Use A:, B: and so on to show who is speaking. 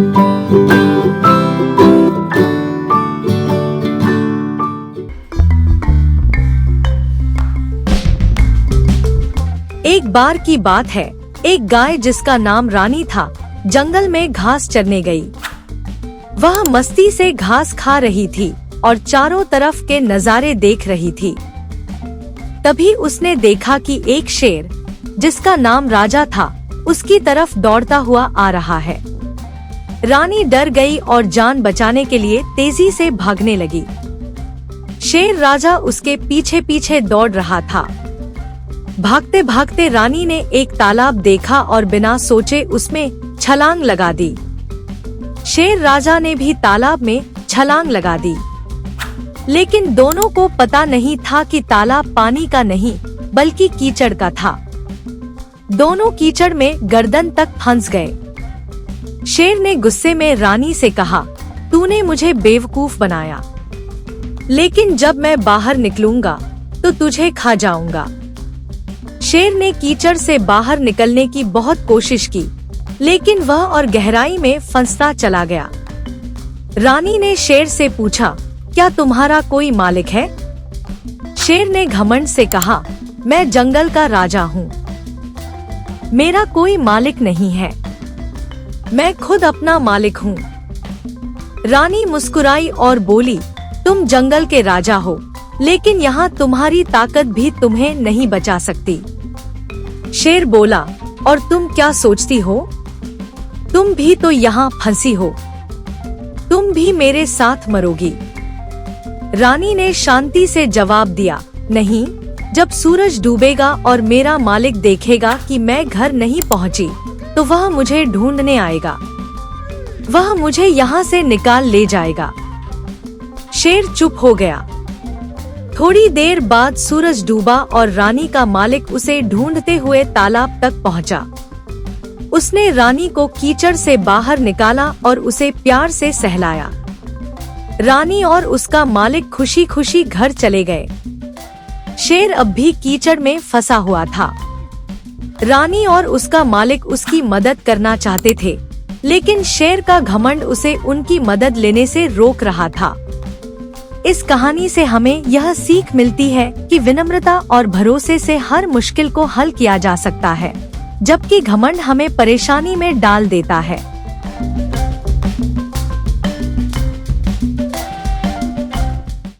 A: एक बार की बात है, एक गाय जिसका नाम रानी था, जंगल में घास चरने गई। वह मस्ती से घास खा रही थी और चारों तरफ के नजारे देख रही थी। तभी उसने देखा कि एक शेर, जिसका नाम राजा था, उसकी तरफ दौड़ता हुआ आ रहा है। रानी डर गई और जान बचाने के लिए तेजी से भागने लगी। शेर राजा उसके पीछे पीछे दौड़ रहा था। भागते भागते रानी ने एक तालाब देखा और बिना सोचे उसमें छलांग लगा दी। शेर राजा ने भी तालाब में छलांग लगा दी, लेकिन दोनों को पता नहीं था कि तालाब पानी का नहीं बल्कि कीचड़ का था। दोनों कीचड़ में गर्दन तक फंस गए। शेर ने गुस्से में रानी से कहा, तूने मुझे बेवकूफ बनाया, लेकिन जब मैं बाहर निकलूंगा तो तुझे खा जाऊंगा। शेर ने कीचड़ से बाहर निकलने की बहुत कोशिश की, लेकिन वह और गहराई में फंसता चला गया। रानी ने शेर से पूछा, क्या तुम्हारा कोई मालिक है? शेर ने घमंड से कहा, मैं जंगल का राजा हूँ, मेरा कोई मालिक नहीं है, मैं खुद अपना मालिक हूँ। रानी मुस्कुराई और बोली, तुम जंगल के राजा हो, लेकिन यहाँ तुम्हारी ताकत भी तुम्हें नहीं बचा सकती। शेर बोला, और तुम क्या सोचती हो? तुम भी तो यहाँ फंसी हो, तुम भी मेरे साथ मरोगी। रानी ने शांति से जवाब दिया, नहीं, जब सूरज डूबेगा और मेरा मालिक देखेगा कि मैं घर नहीं पहुँची, तो वह मुझे ढूंढने आएगा, वह मुझे यहाँ से निकाल ले जाएगा। शेर चुप हो गया। थोड़ी देर बाद सूरज डूबा और रानी का मालिक उसे ढूंढते हुए तालाब तक पहुँचा। उसने रानी को कीचड़ से बाहर निकाला और उसे प्यार से सहलाया। रानी और उसका मालिक खुशी खुशी घर चले गए। शेर अब भी कीचड़ में फंसा हुआ था। रानी और उसका मालिक उसकी मदद करना चाहते थे, लेकिन शेर का घमंड उसे उनकी मदद लेने से रोक रहा था। इस कहानी से हमें यह सीख मिलती है कि विनम्रता और भरोसे से हर मुश्किल को हल किया जा सकता है, जबकि घमंड हमें परेशानी में डाल देता है।